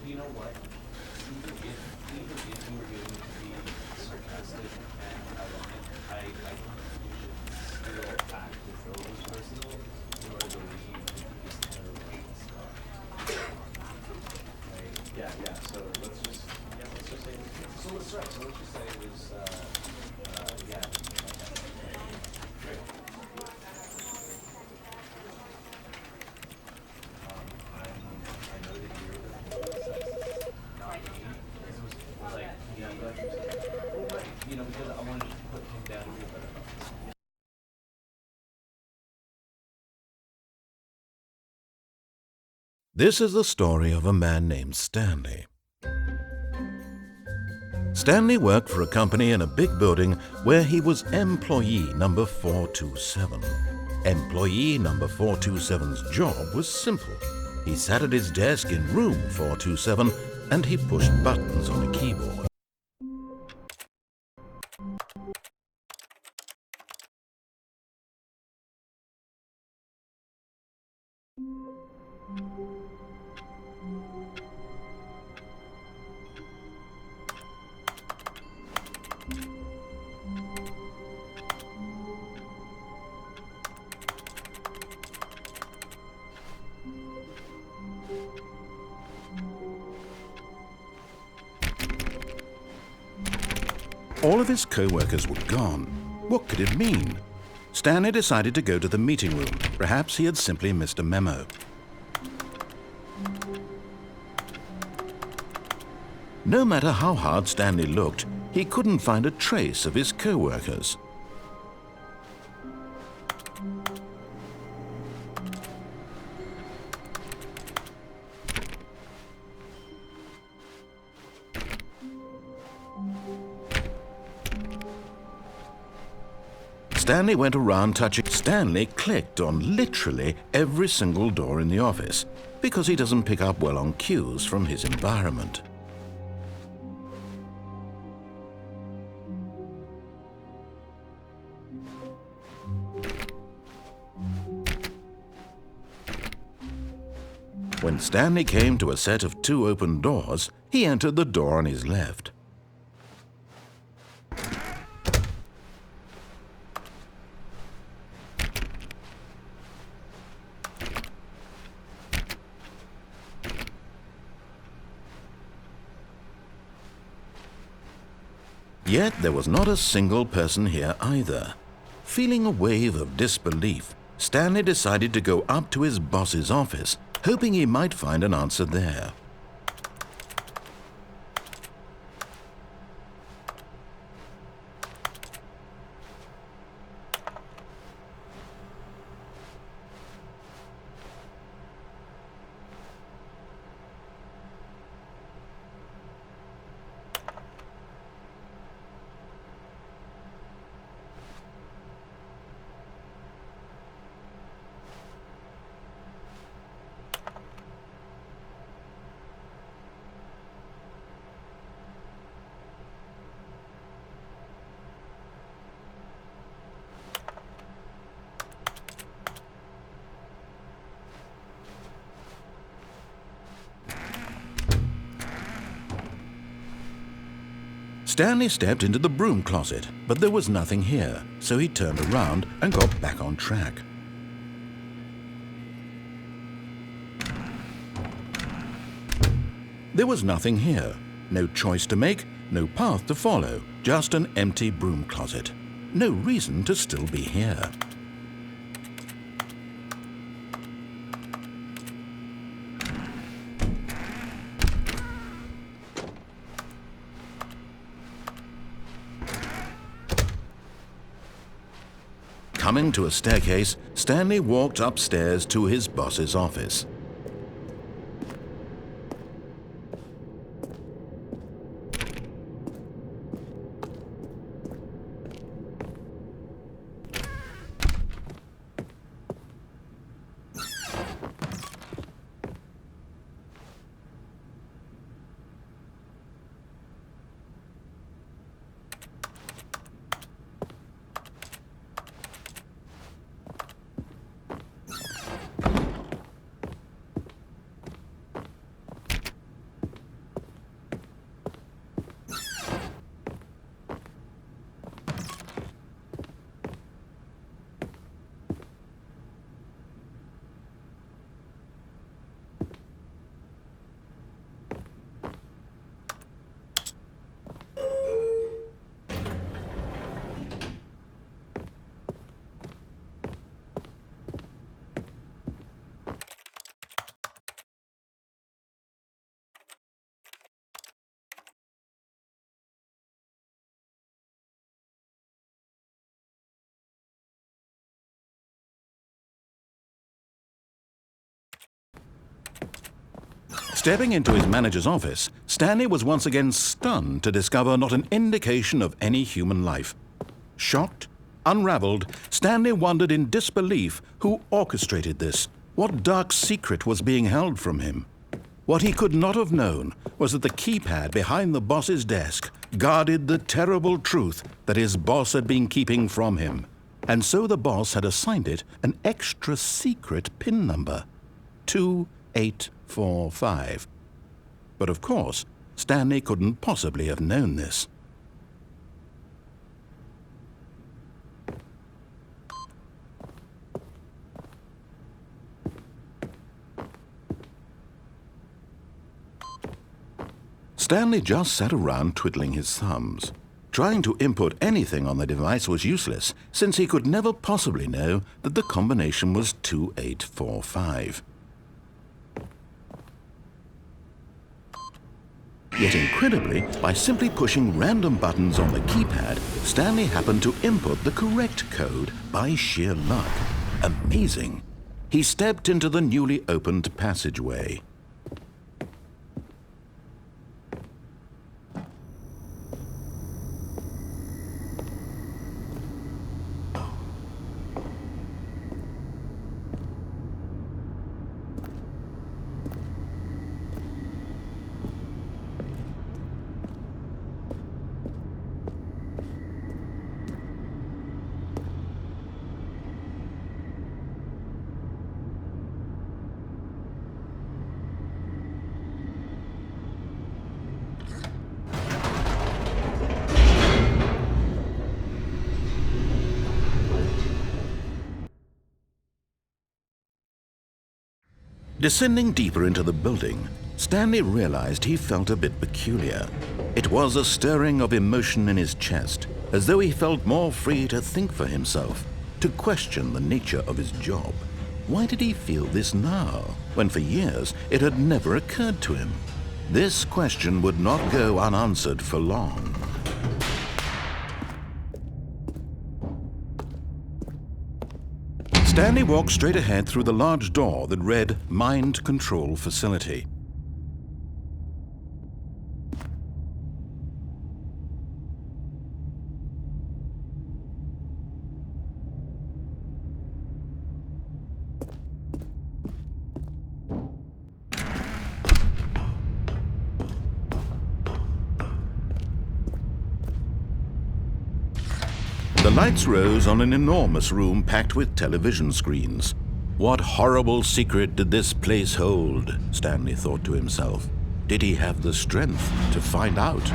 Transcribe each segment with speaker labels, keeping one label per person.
Speaker 1: you know what? Even if you were going to be sarcastic and ironic, I think you should still act as though it was personal in order to leave this kind of Scott. Right? Yeah. So let's just say so let's right. So let's just say it was yeah. Great. I know that you're the publicist, not me. It was like, yeah, but well, right, because I wanted to put him down a little better.
Speaker 2: This is the story of a man named Stanley. Stanley worked for a company in a big building where he was employee number 427. Employee number 427's job was simple. He sat at his desk in room 427 and he pushed buttons on a keyboard. All of his co-workers were gone. What could it mean? Stanley decided to go to the meeting room. Perhaps he had simply missed a memo. No matter how hard Stanley looked, he couldn't find a trace of his co-workers. Stanley went around touching. Stanley clicked on literally every single door in the office because he doesn't pick up well on cues from his environment. When Stanley came to a set of 2 open doors, he entered the door on his left. Yet there was not a single person here either. Feeling a wave of disbelief, Stanley decided to go up to his boss's office, hoping he might find an answer there. Stanley stepped into the broom closet, but there was nothing here, so he turned around and got back on track. There was nothing here. No choice to make, no path to follow, just an empty broom closet. No reason to still be here. Coming to a staircase, Stanley walked upstairs to his boss's office. Stepping into his manager's office, Stanley was once again stunned to discover not an indication of any human life. Shocked, unraveled, Stanley wondered in disbelief who orchestrated this. What dark secret was being held from him? What he could not have known was that the keypad behind the boss's desk guarded the terrible truth that his boss had been keeping from him. And so the boss had assigned it an extra secret PIN number, 2845. But of course, Stanley couldn't possibly have known this. Stanley just sat around twiddling his thumbs. Trying to input anything on the device was useless, since he could never possibly know that the combination was 2845. Yet incredibly, by simply pushing random buttons on the keypad, Stanley happened to input the correct code by sheer luck. Amazing! He stepped into the newly opened passageway. Descending deeper into the building, Stanley realized he felt a bit peculiar. It was a stirring of emotion in his chest, as though he felt more free to think for himself, to question the nature of his job. Why did he feel this now, when for years it had never occurred to him? This question would not go unanswered for long. Stanley walked straight ahead through the large door that read Mind Control Facility. The lights rose on an enormous room packed with television screens. What horrible secret did this place hold? Stanley thought to himself. Did he have the strength to find out?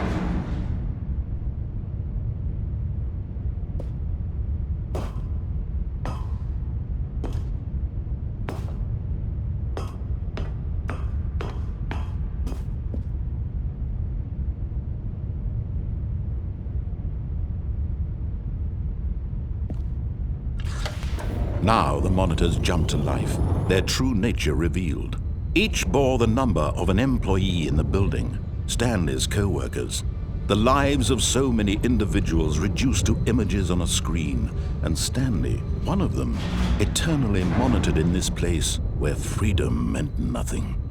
Speaker 2: Now the monitors jumped to life, their true nature revealed. Each bore the number of an employee in the building, Stanley's co-workers. The lives of so many individuals reduced to images on a screen, and Stanley, one of them, eternally monitored in this place where freedom meant nothing.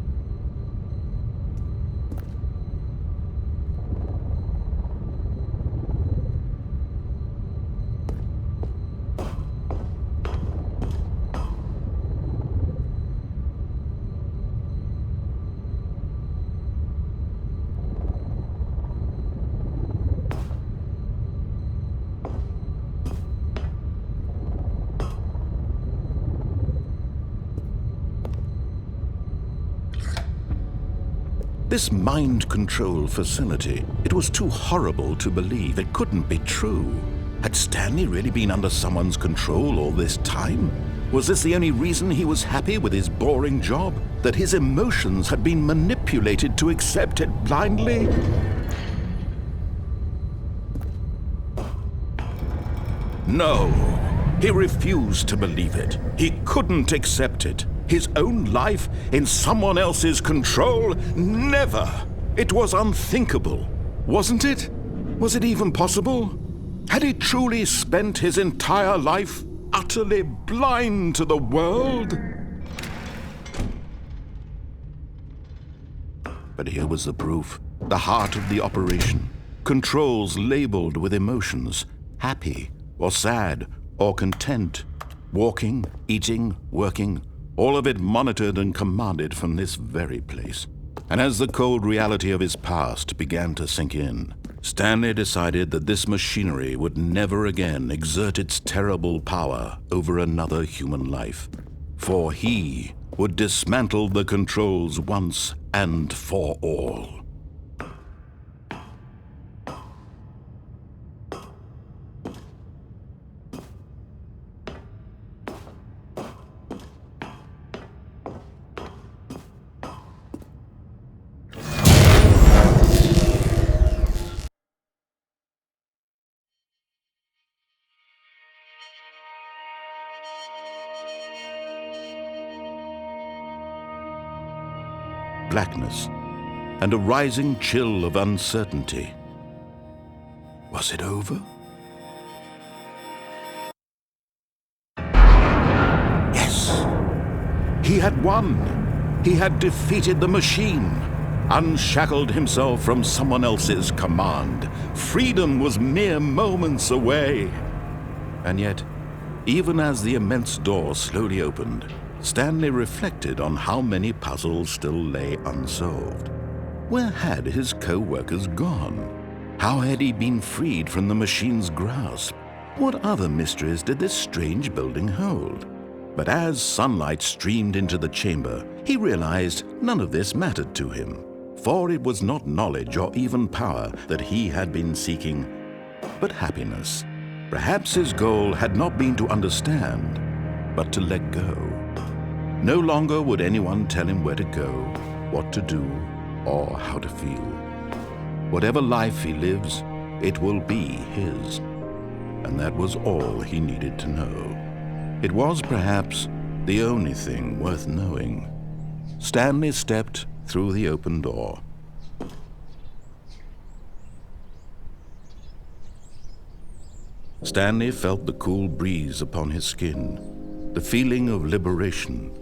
Speaker 2: This mind control facility, it was too horrible to believe. It couldn't be true. Had Stanley really been under someone's control all this time? Was this the only reason he was happy with his boring job? That his emotions had been manipulated to accept it blindly? No, he refused to believe it. He couldn't accept it. His own life in someone else's control? Never! It was unthinkable, wasn't it? Was it even possible? Had he truly spent his entire life utterly blind to the world? But here was the proof, the heart of the operation. Controls labeled with emotions, happy or sad or content. Walking, eating, working, all of it monitored and commanded from this very place. And as the cold reality of his past began to sink in, Stanley decided that this machinery would never again exert its terrible power over another human life. For he would dismantle the controls once and for all. Blackness and a rising chill of uncertainty. Was it over? Yes! He had won! He had defeated the machine, unshackled himself from someone else's command. Freedom was mere moments away. And yet, even as the immense door slowly opened, Stanley reflected on how many puzzles still lay unsolved. Where had his co-workers gone? How had he been freed from the machine's grasp? What other mysteries did this strange building hold? But as sunlight streamed into the chamber, he realized none of this mattered to him, for it was not knowledge or even power that he had been seeking, but happiness. Perhaps his goal had not been to understand, but to let go. No longer would anyone tell him where to go, what to do, or how to feel. Whatever life he lives, it will be his. And that was all he needed to know. It was perhaps the only thing worth knowing. Stanley stepped through the open door. Stanley felt the cool breeze upon his skin, the feeling of liberation,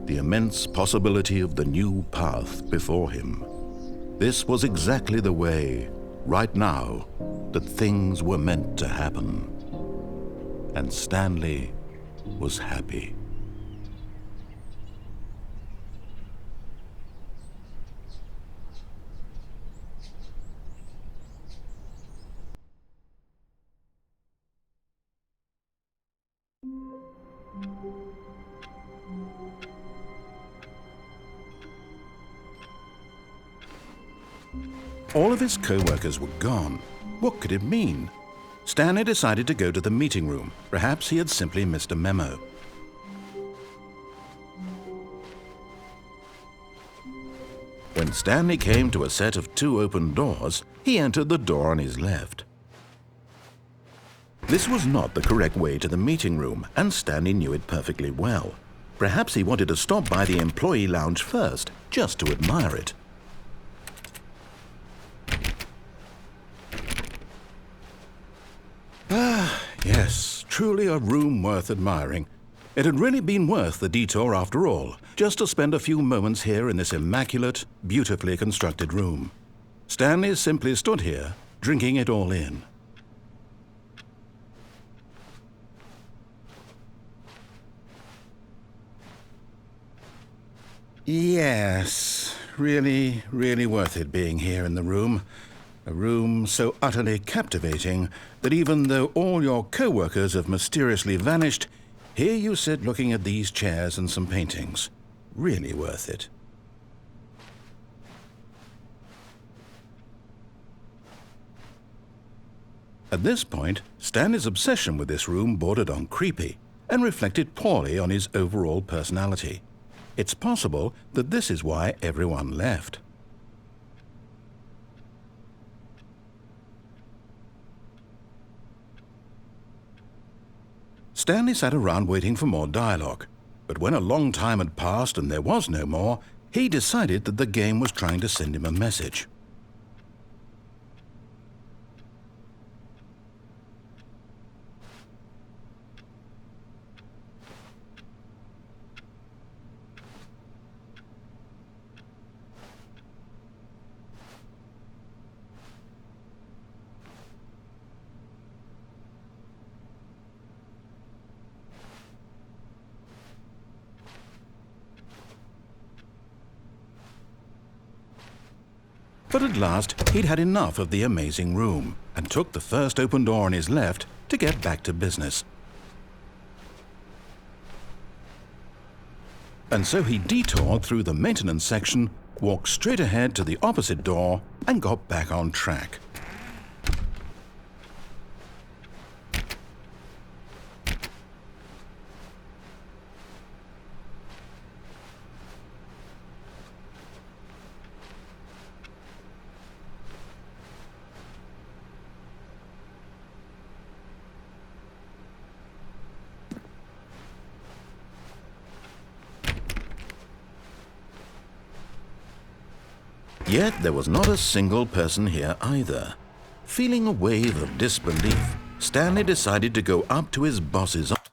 Speaker 2: the immense possibility of the new path before him. This was exactly the way, right now, that things were meant to happen. And Stanley was happy. All of his co-workers were gone. What could it mean? Stanley decided to go to the meeting room. Perhaps he had simply missed a memo. When Stanley came to a set of 2 open doors, he entered the door on his left. This was not the correct way to the meeting room, and Stanley knew it perfectly well. Perhaps he wanted to stop by the employee lounge first, just to admire it. Yes, truly a room worth admiring. It had really been worth the detour after all, just to spend a few moments here in this immaculate, beautifully constructed room. Stanley simply stood here, drinking it all in. Yes, really, really worth it being here in the room. A room so utterly captivating that even though all your co-workers have mysteriously vanished, here you sit looking at these chairs and some paintings. Really worth it. At this point, Stanley's obsession with this room bordered on creepy and reflected poorly on his overall personality. It's possible that this is why everyone left. Stanley sat around waiting for more dialogue, but when a long time had passed and there was no more, he decided that the game was trying to send him a message. But at last, he'd had enough of the amazing room and took the first open door on his left to get back to business. And so he detoured through the maintenance section, walked straight ahead to the opposite door, and got back on track. Yet there was not a single person here either. Feeling a wave of disbelief, Stanley decided to go up to his boss's office.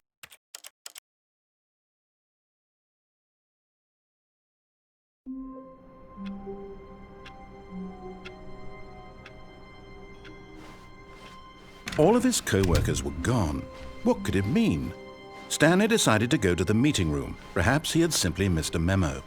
Speaker 2: All of his co-workers were gone. What could it mean? Stanley decided to go to the meeting room. Perhaps he had simply missed a memo.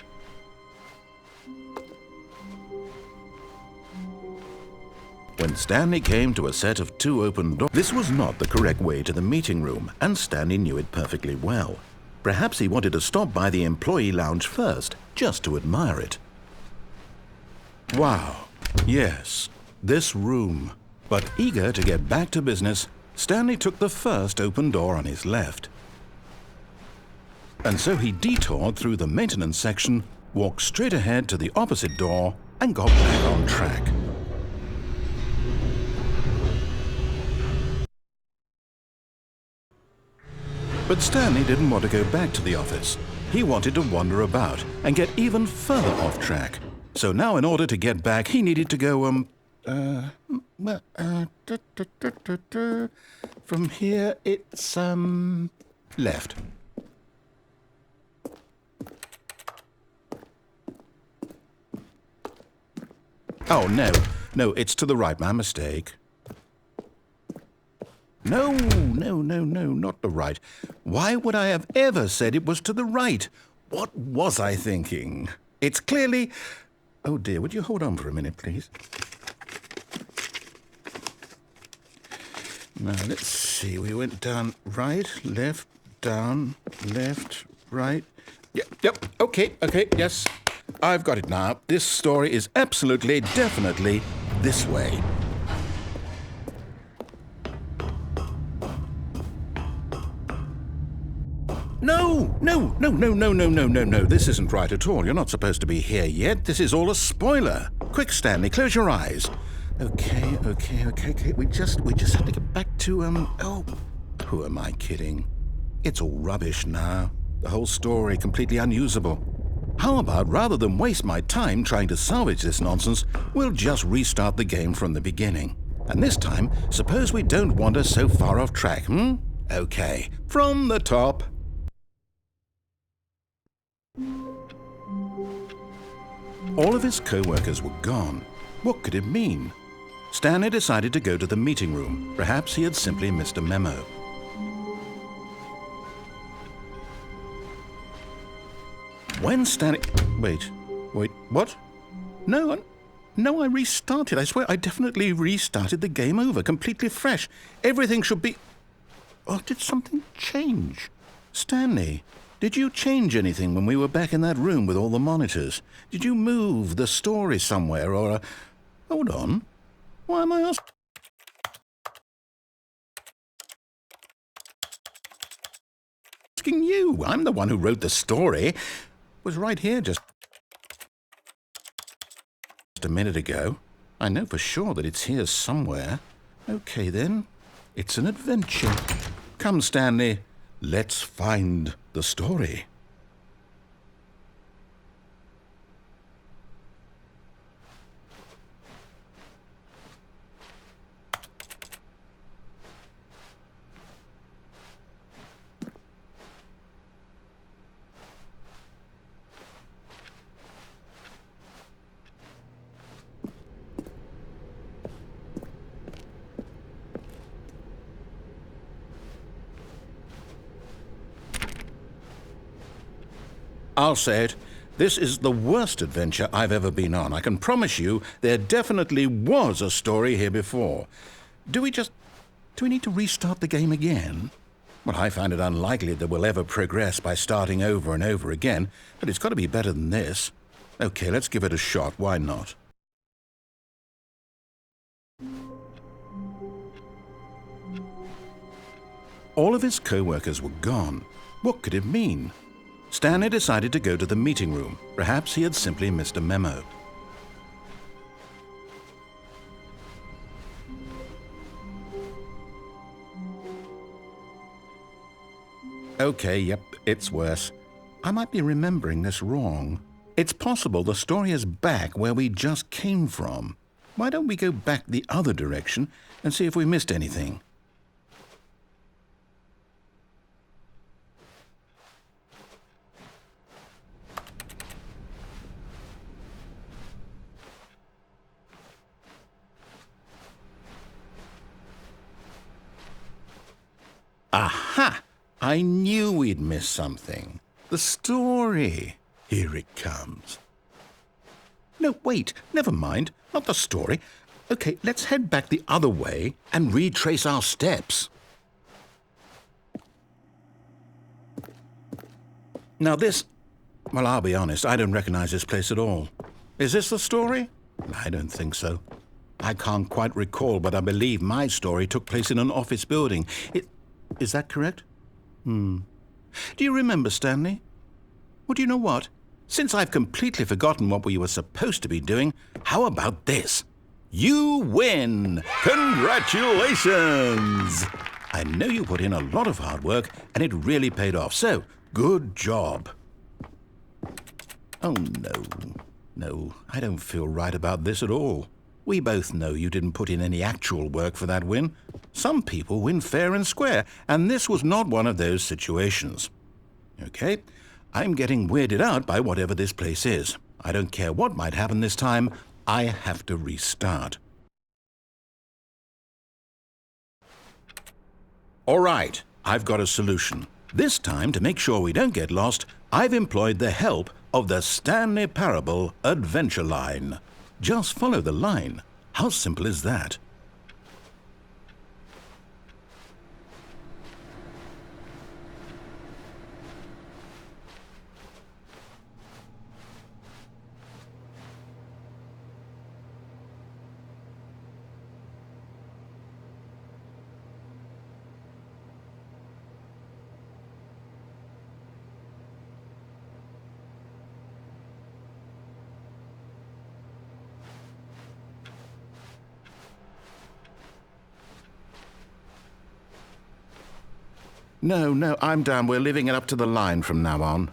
Speaker 2: When Stanley came to a set of 2 open doors, this was not the correct way to the meeting room, and Stanley knew it perfectly well. Perhaps he wanted to stop by the employee lounge first, just to admire it. Wow, yes, this room. But eager to get back to business, Stanley took the first open door on his left. And so he detoured through the maintenance section, walked straight ahead to the opposite door, and got back on track. But Stanley didn't want to go back to the office. He wanted to wander about and get even further off track. So now in order to get back, he needed to go, from here it's, left. Oh, no, it's to the right, my mistake. No, not the right. Why would I have ever said it was to the right? What was I thinking? It's clearly... Oh dear, would you hold on for a minute, please? Now, let's see. We went down right, left, down, left, right. Yep, okay, yes. I've got it now. This story is absolutely, definitely this way. No. This isn't right at all. You're not supposed to be here yet. This is all a spoiler. Quick, Stanley, close your eyes. Okay. We just have to get back to, oh, who am I kidding? It's all rubbish now. The whole story completely unusable. How about, rather than waste my time trying to salvage this nonsense, we'll just restart the game from the beginning. And this time, suppose we don't wander so far off track, Okay, from the top. All of his co-workers were gone. What could it mean? Stanley decided to go to the meeting room. Perhaps he had simply missed a memo. When Stanley... Wait, what? No, I restarted. I swear I definitely restarted the game over, completely fresh. Everything should be... Oh, did something change? Stanley, did you change anything when we were back in that room with all the monitors? Did you move the story somewhere or... Hold on. Why am I asking you? I'm the one who wrote the story. It was right here just a minute ago. I know for sure that it's here somewhere. Okay, then. It's an adventure. Come, Stanley. Let's find the story. I'll say it. This is the worst adventure I've ever been on. I can promise you there definitely was a story here before. Do we need to restart the game again? Well, I find it unlikely that we'll ever progress by starting over and over again, but it's got to be better than this. Okay, let's give it a shot. Why not? All of his co-workers were gone. What could it mean? Stanley decided to go to the meeting room. Perhaps he had simply missed a memo. Okay, yep, it's worse. I might be remembering this wrong. It's possible the story is back where we just came from. Why don't we go back the other direction and see if we missed anything? Aha! I knew we'd missed something. The story. Here it comes. No, wait, never mind. Not the story. Okay, let's head back the other way and retrace our steps. Now this... Well, I'll be honest, I don't recognize this place at all. Is this the story? I don't think so. I can't quite recall, but I believe my story took place in an office building. Is that correct? Do you remember, Stanley? Well, do you know what? Since I've completely forgotten what we were supposed to be doing, how about this? You win! Congratulations! I know you put in a lot of hard work, and it really paid off, so good job. Oh, no. No, I don't feel right about this at all. We both know you didn't put in any actual work for that win. Some people win fair and square, and this was not one of those situations. Okay, I'm getting weirded out by whatever this place is. I don't care what might happen this time. I have to restart. All right, I've got a solution. This time, to make sure we don't get lost, I've employed the help of the Stanley Parable Adventure Line. Just follow the line. How simple is that? No, I'm down. We're leaving it up to the line from now on.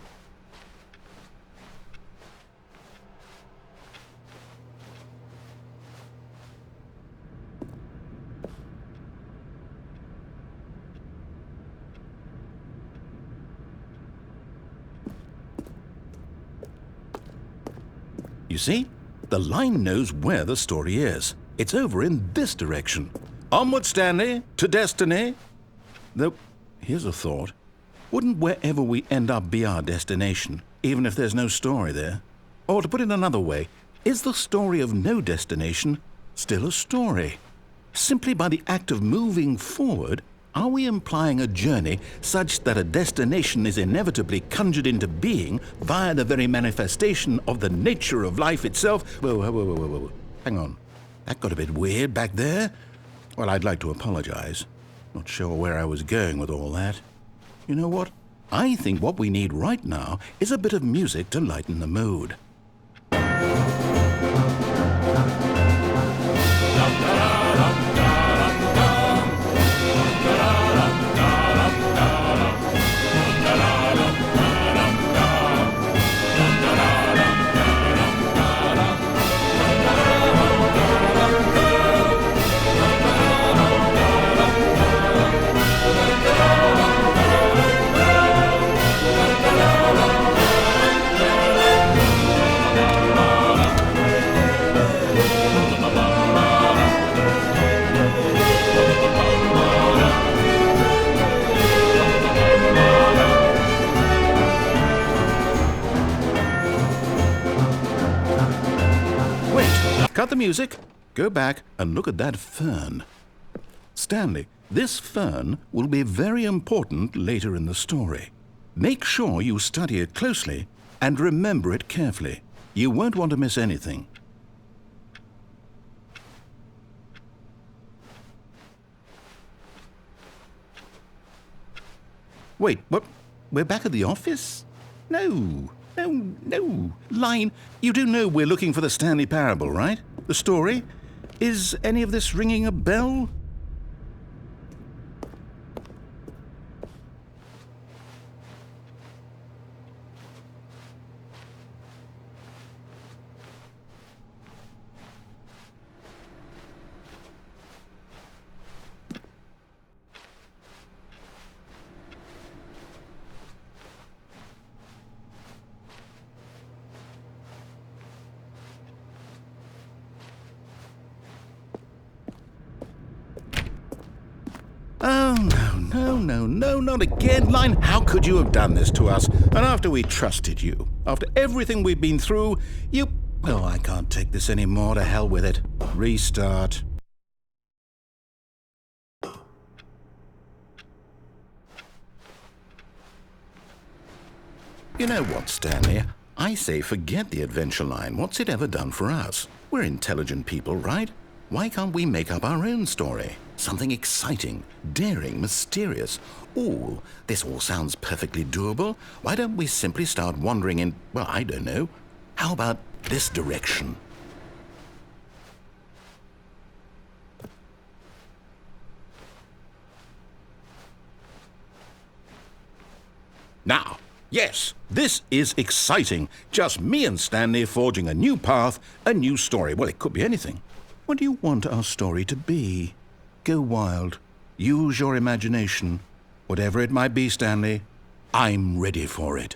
Speaker 2: You see? The line knows where the story is. It's over in this direction. Onward, Stanley, to destiny. Though, here's a thought. Wouldn't wherever we end up be our destination, even if there's no story there? Or to put it another way, is the story of no destination still a story? Simply by the act of moving forward, are we implying a journey such that a destination is inevitably conjured into being via the very manifestation of the nature of life itself? Whoa. Hang on. That got a bit weird back there. Well, I'd like to apologize. Not sure where I was going with all that. You know what? I think what we need right now is a bit of music to lighten the mood. cut the music, go back and look at that fern. Stanley, this fern will be very important later in the story. Make sure you study it closely and remember it carefully. You won't want to miss anything. Wait, what? We're back at the office? No. Line, you do know we're looking for the Stanley Parable, right? The story? Is any of this ringing a bell? Oh, no, not again, Line. How could you have done this to us? And after we trusted you, after everything we've been through, you... Oh, I can't take this anymore. To hell with it. Restart. You know what, Stanley? I say forget the adventure line. What's it ever done for us? We're intelligent people, right? Why can't we make up our own story? Something exciting, daring, mysterious. Ooh, this all sounds perfectly doable. Why don't we simply start wandering in, well, I don't know. How about this direction? Now, yes, this is exciting. Just me and Stanley forging a new path, a new story. Well, it could be anything. What do you want our story to be? Go wild. Use your imagination. Whatever it might be, Stanley, I'm ready for it.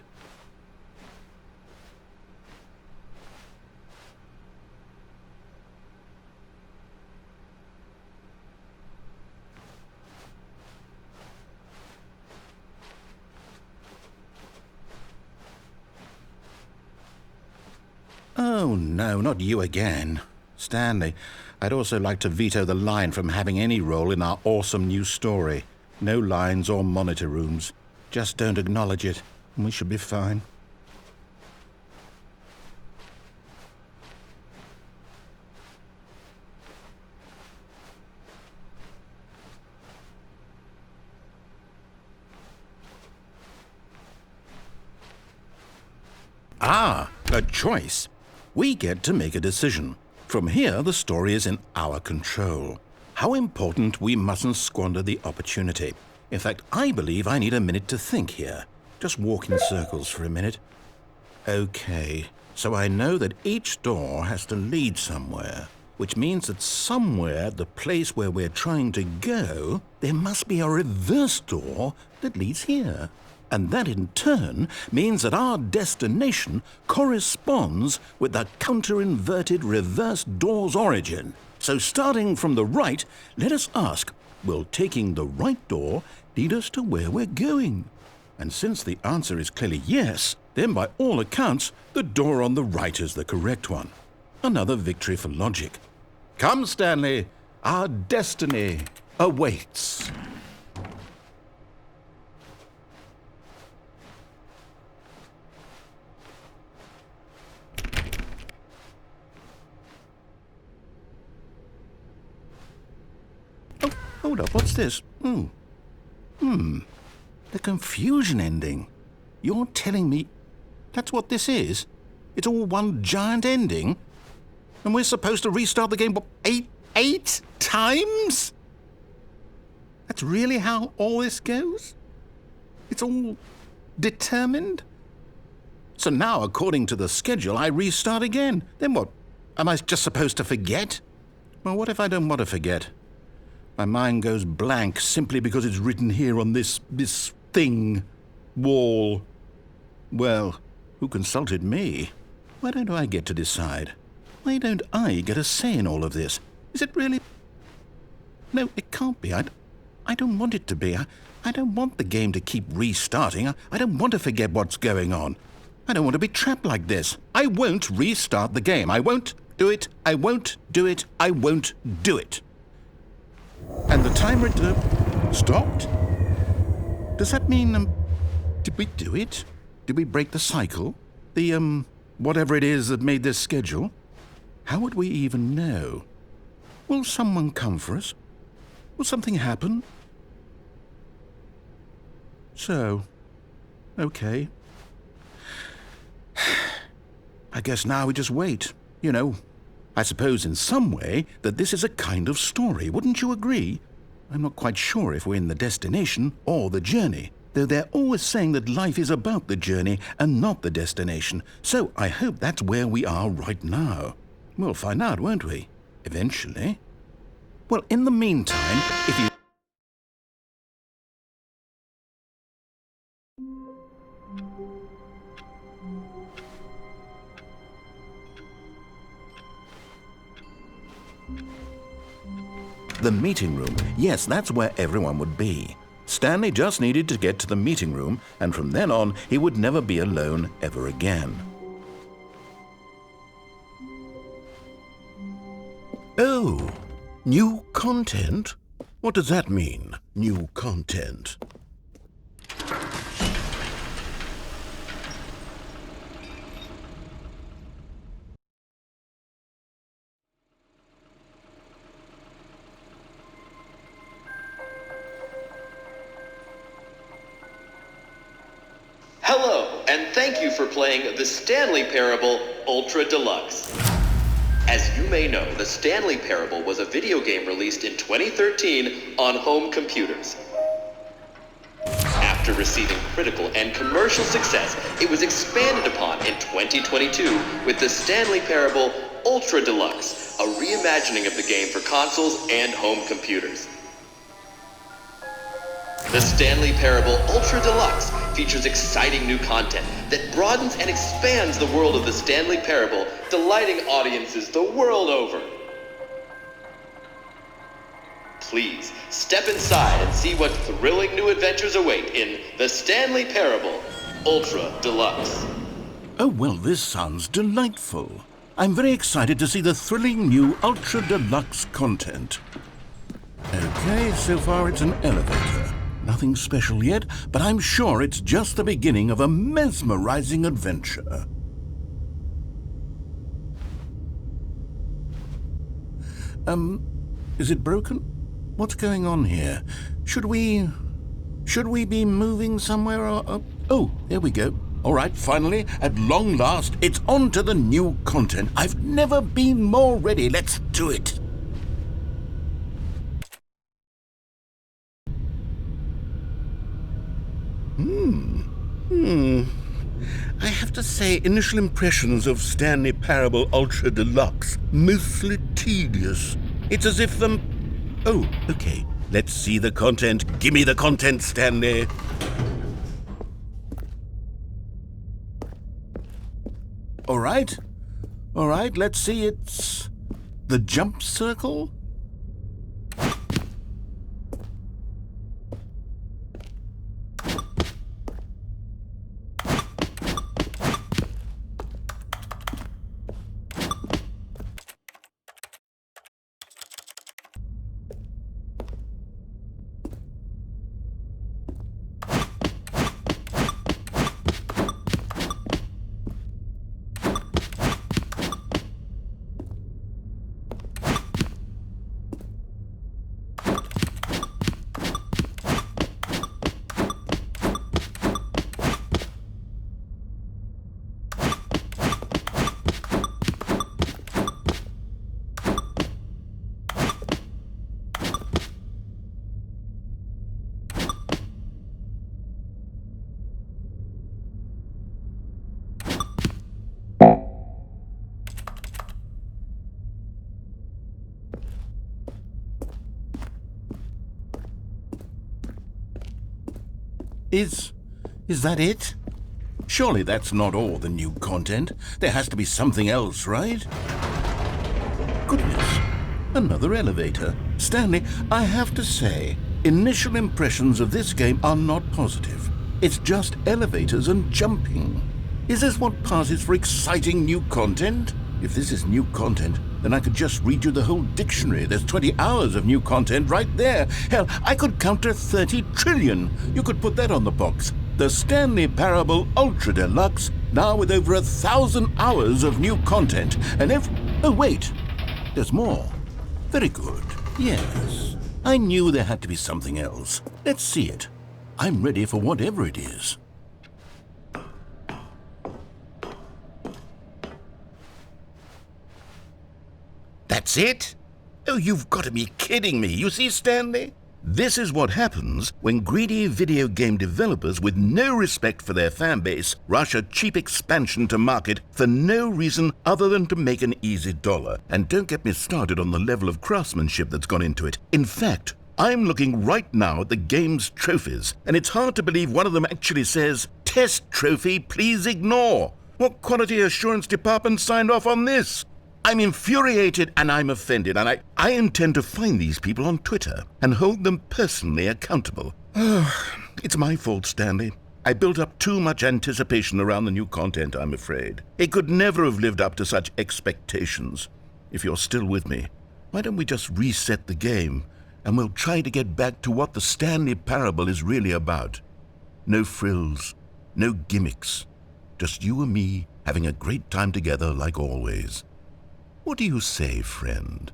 Speaker 2: Oh, no, not you again. Stanley, I'd also like to veto the line from having any role in our awesome new story. No lines or monitor rooms. Just don't acknowledge it, and we should be fine. Ah, a choice. We get to make a decision. From here, the story is in our control. How important we mustn't squander the opportunity. In fact, I believe I need a minute to think here. Just walk in circles for a minute. Okay, so I know that each door has to lead somewhere, which means that somewhere at the place where we're trying to go, there must be a reverse door that leads here. And that in turn means that our destination corresponds with the counter-inverted reverse door's origin. So starting from the right, let us ask, will taking the right door lead us to where we're going? And since the answer is clearly yes, then by all accounts, the door on the right is the correct one. Another victory for logic. Come, Stanley, our destiny awaits. Hold up, what's this? The confusion ending. You're telling me that's what this is? It's all one giant ending? And we're supposed to restart the game, what, eight times? That's really how all this goes? It's all determined? So now, according to the schedule, I restart again. Then what? Am I just supposed to forget? Well, what if I don't want to forget? My mind goes blank simply because it's written here on this thing, wall. Well, who consulted me? Why don't I get to decide? Why don't I get a say in all of this? Is it really? No, it can't be. I don't want it to be. I don't want the game to keep restarting. I don't want to forget what's going on. I don't want to be trapped like this. I won't restart the game. I won't do it, I won't do it, I won't do it. And the timer stopped? Does that mean, did we do it? Did we break the cycle? The, whatever it is that made this schedule? How would we even know? Will someone come for us? Will something happen? So, okay. I guess now we just wait, you know. I suppose in some way that this is a kind of story, wouldn't you agree? I'm not quite sure if we're in the destination or the journey, though they're always saying that life is about the journey and not the destination, so I hope that's where we are right now. We'll find out, won't we? Eventually. Well, in the meantime, if you... The meeting room. Yes, that's where everyone would be. Stanley just needed to get to the meeting room, and from then on, he would never be alone ever again. Oh, new content? What does that mean, new content?
Speaker 3: Hello, and thank you for playing the Stanley Parable Ultra Deluxe. As you may know, the Stanley Parable was a video game released in 2013 on home computers. After receiving critical and commercial success, it was expanded upon in 2022 with the Stanley Parable Ultra Deluxe, a reimagining of the game for consoles and home computers. The Stanley Parable Ultra Deluxe features exciting new content that broadens and expands the world of the Stanley Parable, delighting audiences the world over. Please, step inside and see what thrilling new adventures await in the Stanley Parable Ultra Deluxe.
Speaker 2: Oh, well, this sounds delightful. I'm very excited to see the thrilling new Ultra Deluxe content. Okay, so far it's an elevator. Nothing special yet, but I'm sure it's just the beginning of a mesmerizing adventure. Is it broken? What's going on here? Should we be moving somewhere or... Oh, there we go. All right, finally, at long last, it's on to the new content. I've never been more ready. Let's do it. I have to say, initial impressions of Stanley Parable Ultra Deluxe, mostly tedious. It's as if Oh, okay. Let's see the content. Give me the content, Stanley. All right, let's see. It's the jump circle? Is that it? Surely that's not all the new content. There has to be something else, right? Goodness, another elevator. Stanley, I have to say, initial impressions of this game are not positive. It's just elevators and jumping. Is this what passes for exciting new content? If this is new content, then I could just read you the whole dictionary. There's 20 hours of new content right there. Hell, I could counter 30 trillion. You could put that on the box. The Stanley Parable Ultra Deluxe, now with over 1,000 hours of new content. And oh wait, there's more. Very good. Yes, I knew there had to be something else. Let's see it. I'm ready for whatever it is. That's it? Oh, you've got to be kidding me. You see, Stanley? This is what happens when greedy video game developers with no respect for their fan base rush a cheap expansion to market for no reason other than to make an easy dollar. And don't get me started on the level of craftsmanship that's gone into it. In fact, I'm looking right now at the game's trophies, and it's hard to believe one of them actually says, "Test trophy, please ignore." What quality assurance department signed off on this? I'm infuriated and I'm offended, and I intend to find these people on Twitter and hold them personally accountable. It's my fault, Stanley. I built up too much anticipation around the new content, I'm afraid. It could never have lived up to such expectations. If you're still with me, why don't we just reset the game and we'll try to get back to what the Stanley Parable is really about. No frills, no gimmicks, just you and me having a great time together like always. What do you say, friend?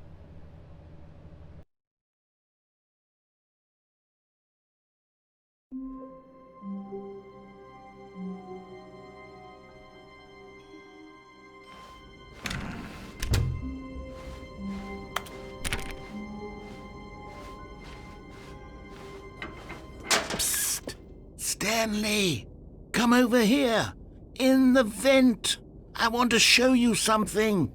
Speaker 2: Psst! Stanley! Come over here! In the vent! I want to show you something!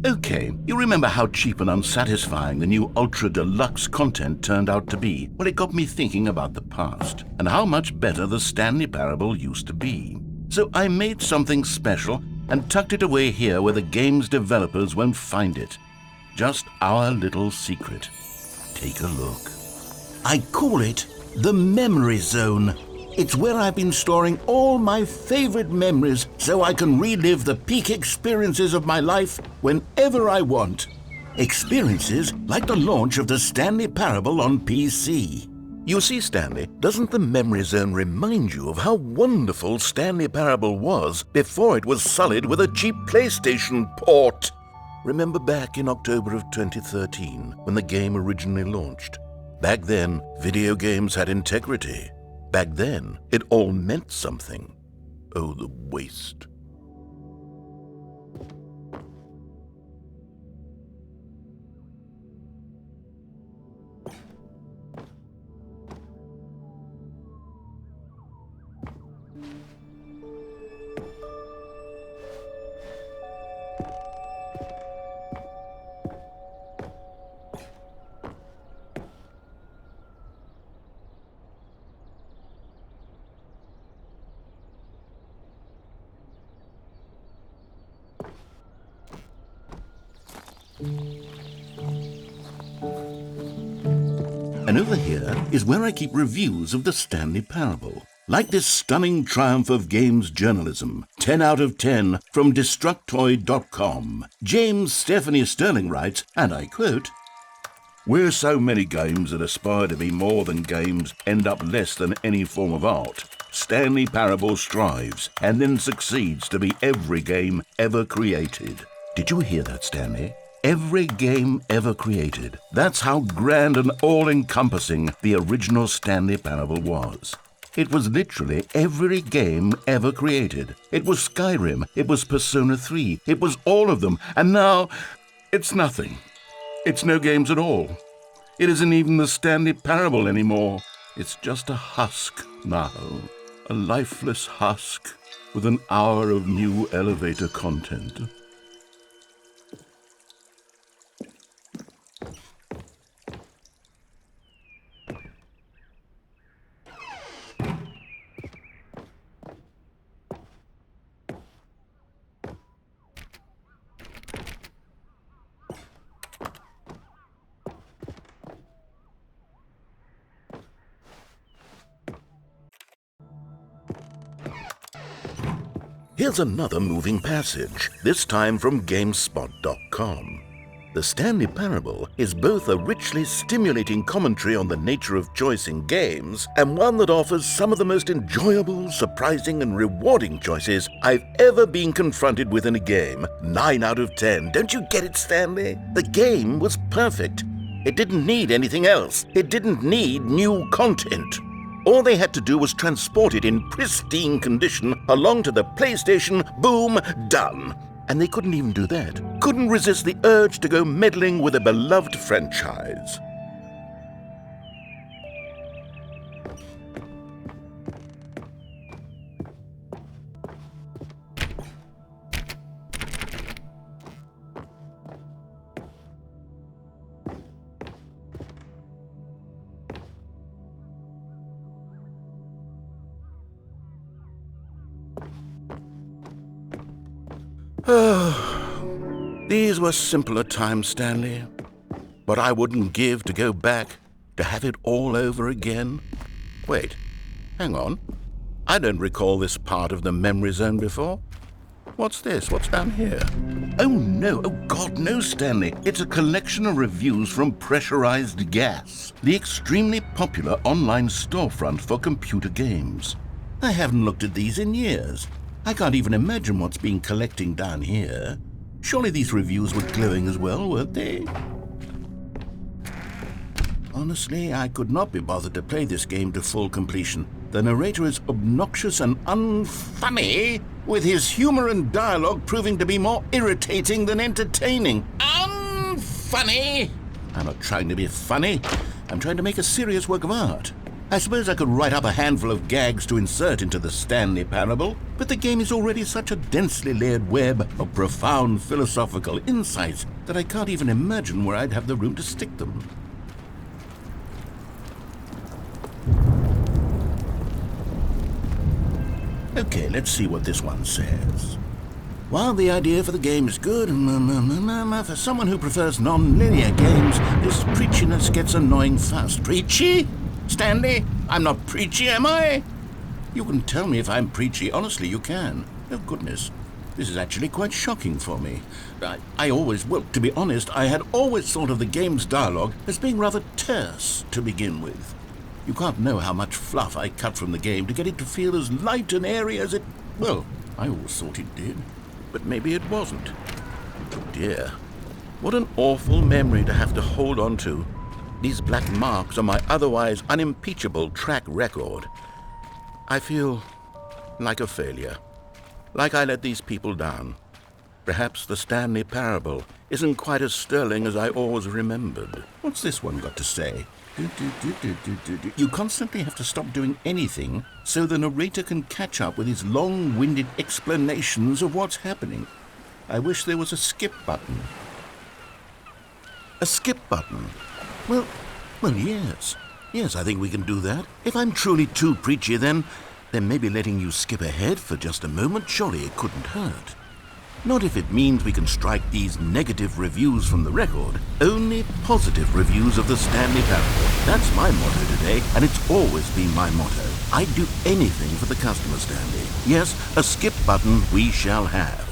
Speaker 2: Okay, you remember how cheap and unsatisfying the new Ultra Deluxe content turned out to be? Well, it got me thinking about the past and how much better the Stanley Parable used to be. So I made something special and tucked it away here where the game's developers won't find it. Just our little secret. Take a look. I call it the Memory Zone. It's where I've been storing all my favorite memories so I can relive the peak experiences of my life whenever I want. Experiences like the launch of the Stanley Parable on PC. You see, Stanley, doesn't the Memory Zone remind you of how wonderful Stanley Parable was before it was sullied with a cheap PlayStation port? Remember back in October of 2013 when the game originally launched? Back then, video games had integrity. Back then, it all meant something. Oh, the waste. And over here is where I keep reviews of the Stanley Parable. Like this stunning triumph of games journalism, 10 out of 10 from Destructoid.com. James Stephanie Sterling writes, and I quote, "Where so many games that aspire to be more than games end up less than any form of art, Stanley Parable strives and then succeeds to be every game ever created." Did you hear that, Stanley? Every game ever created. That's how grand and all-encompassing the original Stanley Parable was. It was literally every game ever created. It was Skyrim, it was Persona 3, it was all of them, and now it's nothing. It's no games at all. It isn't even the Stanley Parable anymore. It's just a husk now. A lifeless husk with an hour of new elevator content. Here's another moving passage, this time from GameSpot.com. The Stanley Parable is both a richly stimulating commentary on the nature of choice in games and one that offers some of the most enjoyable, surprising, and rewarding choices I've ever been confronted with in a game. 9 out of 10. Don't you get it, Stanley? The game was perfect. It didn't need anything else. It didn't need new content. All they had to do was transport it in pristine condition along to the PlayStation. Boom, done. And they couldn't even do that. Couldn't resist the urge to go meddling with a beloved franchise. These were simpler times, Stanley. What I wouldn't give to go back, to have it all over again. Wait, hang on. I don't recall this part of the memory zone before. What's this? What's down here? Oh no, oh God, no, Stanley. It's a collection of reviews from Pressurized Gas, the extremely popular online storefront for computer games. I haven't looked at these in years. I can't even imagine what's been collecting down here. Surely these reviews were glowing as well, weren't they? Honestly, I could not be bothered to play this game to full completion. The narrator is obnoxious and unfunny, with his humor and dialogue proving to be more irritating than entertaining. Unfunny! I'm not trying to be funny. I'm trying to make a serious work of art. I suppose I could write up a handful of gags to insert into the Stanley Parable, but the game is already such a densely layered web of profound philosophical insights that I can't even imagine where I'd have the room to stick them. Okay, let's see what this one says. While the idea for the game is good, for someone who prefers non-linear games, this preachiness gets annoying fast. Preachy? Stanley, I'm not preachy, am I? You can tell me if I'm preachy. Honestly, you can. Oh, goodness. This is actually quite shocking for me. To be honest, I had always thought of the game's dialogue as being rather terse to begin with. You can't know how much fluff I cut from the game to get it to feel as light and airy as it... Well, I always thought it did. But maybe it wasn't. Oh, dear. What an awful memory to have to hold on to. These black marks are my otherwise unimpeachable track record. I feel like a failure. Like I let these people down. Perhaps the Stanley Parable isn't quite as sterling as I always remembered. What's this one got to say? You constantly have to stop doing anything so the narrator can catch up with his long-winded explanations of what's happening. I wish there was a skip button. A skip button? Well, yes. Yes, I think we can do that. If I'm truly too preachy, then maybe letting you skip ahead for just a moment, surely it couldn't hurt. Not if it means we can strike these negative reviews from the record. Only positive reviews of the Stanley Parable. That's my motto today, and it's always been my motto. I'd do anything for the customer, Stanley. Yes, a skip button we shall have.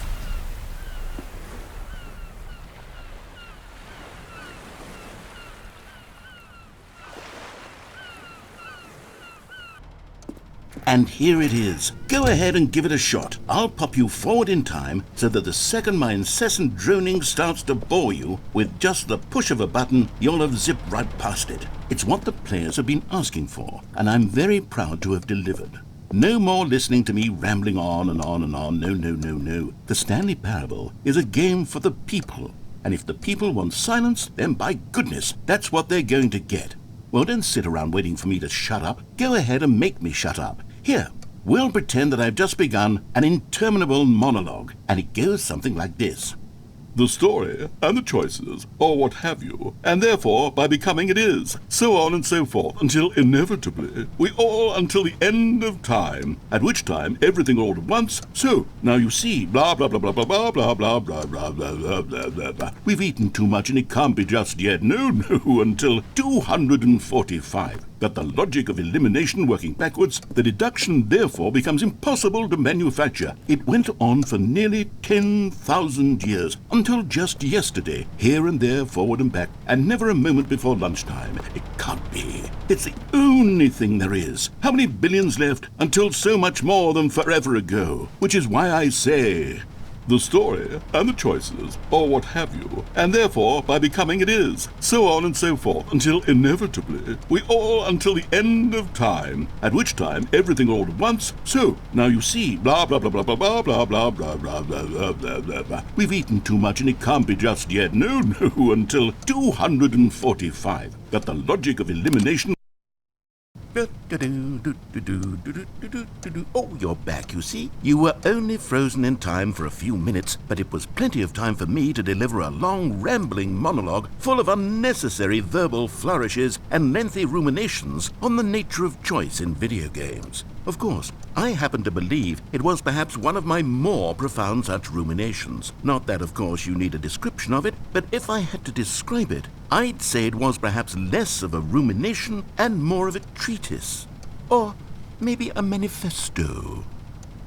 Speaker 2: And here it is. Go ahead and give it a shot. I'll pop you forward in time so that the second my incessant droning starts to bore you, with just the push of a button, you'll have zipped right past it. It's what the players have been asking for, and I'm very proud to have delivered. No more listening to me rambling on and on and on. No. The Stanley Parable is a game for the people. And if the people want silence, then by goodness, that's what they're going to get. Well, don't sit around waiting for me to shut up. Go ahead and make me shut up. Here, we'll pretend that I've just begun an interminable monologue, and it goes something like this. The story, and the choices, or what have you, and therefore, by becoming it is, so on and so forth, until inevitably, we all until the end of time, at which time everything all at once, so, now you see, blah blah blah blah blah blah blah blah blah blah blah blah blah blah blah. We've eaten too much and it can't be just yet, no, until 245.
Speaker 4: Got the logic of elimination working backwards, the deduction therefore becomes impossible to manufacture. It went on for nearly 10,000 years, until just yesterday, here and there, forward and back, and never a moment before lunchtime. It can't be. It's the only thing there is. How many billions left until so much more than forever ago? Which is why I say, the story and the choices, or what have you, and therefore by becoming it is, so on and so forth, until inevitably we all until the end of time, at which time everything all at once. So now you see, blah blah blah blah blah blah blah blah blah blah blah blah blah blah blah. We've eaten too much and it can't be just yet. No, until 245. Got the logic of elimination.
Speaker 2: Oh, you're back, you see. You were only frozen in time for a few minutes, but it was plenty of time for me to deliver a long, rambling monologue full of unnecessary verbal flourishes and lengthy ruminations on the nature of choice in video games. Of course, I happen to believe it was perhaps one of my more profound such ruminations. Not that, of course, you need a description of it, but if I had to describe it, I'd say it was perhaps less of a rumination and more of a treatise. Or maybe a manifesto.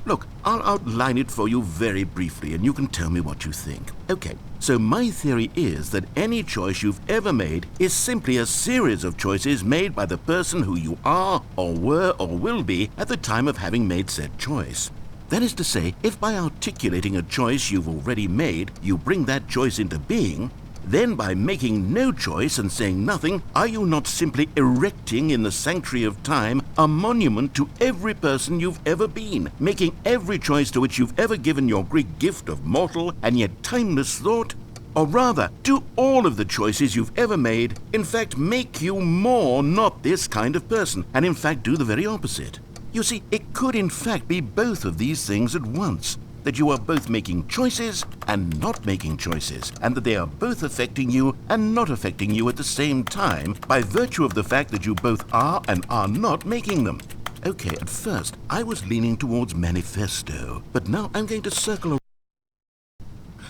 Speaker 2: Look, I'll outline it for you very briefly and you can tell me what you think. Okay, so my theory is that any choice you've ever made is simply a series of choices made by the person who you are or were or will be at the time of having made said choice. That is to say, if by articulating a choice you've already made, you bring that choice into being, then by making no choice and saying nothing, are you not simply erecting in the sanctuary of time a monument to every person you've ever been, making every choice to which you've ever given your Greek gift of mortal and yet timeless thought? Or rather, do all of the choices you've ever made in fact make you more not this kind of person, and in fact do the very opposite? You see, it could in fact be both of these things at once. That you are both making choices and not making choices, and that they are both affecting you and not affecting you at the same time by virtue of the fact that you both are and are not making them. Okay, at first I was leaning towards manifesto, but now I'm going to circle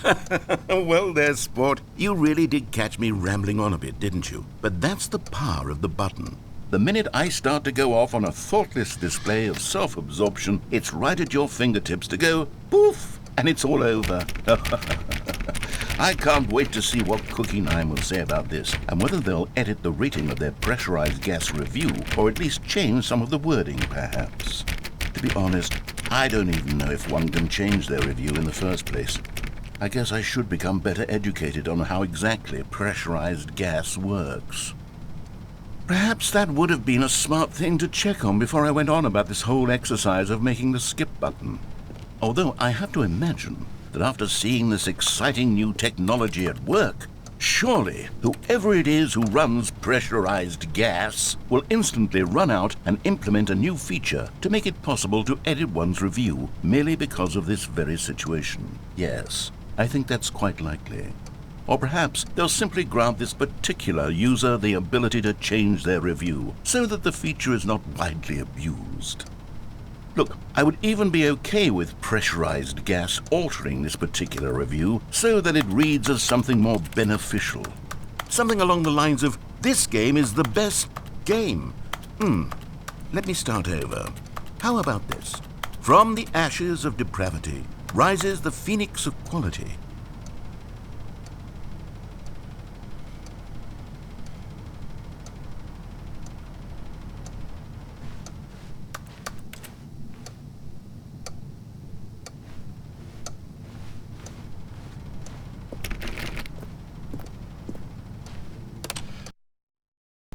Speaker 2: around. Well there, sport. You really did catch me rambling on a bit, didn't you? But that's the power of the button. The minute I start to go off on a thoughtless display of self-absorption, it's right at your fingertips to go poof, and it's all over. I can't wait to see what Cookie 9 will say about this, and whether they'll edit the rating of their pressurized gas review, or at least change some of the wording, perhaps. To be honest, I don't even know if one can change their review in the first place. I guess I should become better educated on how exactly pressurized gas works. Perhaps that would have been a smart thing to check on before I went on about this whole exercise of making the skip button. Although I have to imagine that after seeing this exciting new technology at work, surely whoever it is who runs pressurized gas will instantly run out and implement a new feature to make it possible to edit one's review merely because of this very situation. Yes, I think that's quite likely. Or perhaps they'll simply grant this particular user the ability to change their review so that the feature is not widely abused. Look, I would even be okay with pressurized gas altering this particular review so that it reads as something more beneficial. Something along the lines of, this game is the best game. Let me start over. How about this? From the ashes of depravity rises the phoenix of quality.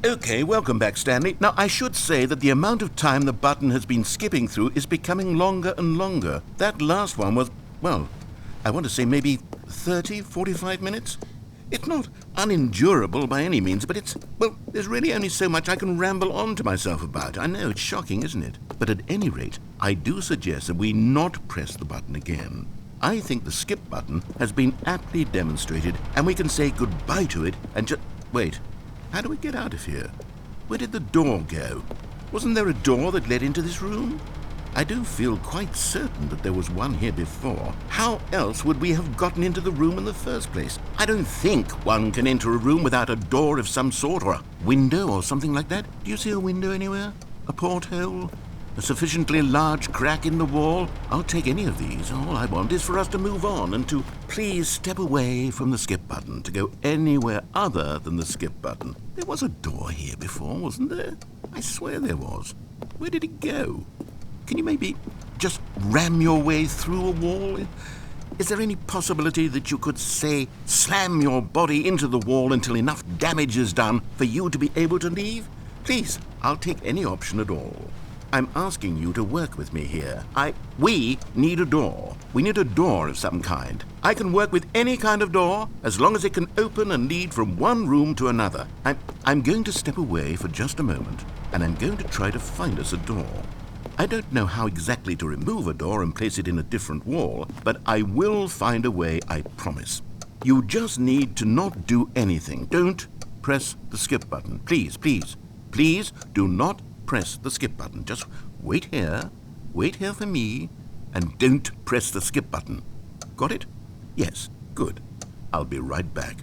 Speaker 2: Okay, welcome back, Stanley. Now, I should say that the amount of time the button has been skipping through is becoming longer and longer. That last one was, well, I want to say maybe 30, 45 minutes? It's not unendurable by any means, but it's, well, there's really only so much I can ramble on to myself about. I know, it's shocking, isn't it? But at any rate, I do suggest that we not press the button again. I think the skip button has been aptly demonstrated, and we can say goodbye to it and just... Wait. How do we get out of here? Where did the door go? Wasn't there a door that led into this room? I do feel quite certain that there was one here before. How else would we have gotten into the room in the first place? I don't think one can enter a room without a door of some sort, or a window or something like that. Do you see a window anywhere? A porthole? A sufficiently large crack in the wall? I'll take any of these. All I want is for us to move on and to please step away from the skip button, to go anywhere other than the skip button. There was a door here before, wasn't there? I swear there was. Where did it go? Can you maybe just ram your way through a wall? Is there any possibility that you could, say, slam your body into the wall until enough damage is done for you to be able to leave? Please, I'll take any option at all. I'm asking you to work with me here. We need a door. We need a door of some kind. I can work with any kind of door as long as it can open and lead from one room to another. I'm going to step away for just a moment, and I'm going to try to find us a door. I don't know how exactly to remove a door and place it in a different wall, but I will find a way, I promise. You just need to not do anything. Don't press the skip button. Please, please, please do not press the skip button. Just wait here for me, and don't press the skip button. Got it? Yes, good. I'll be right back.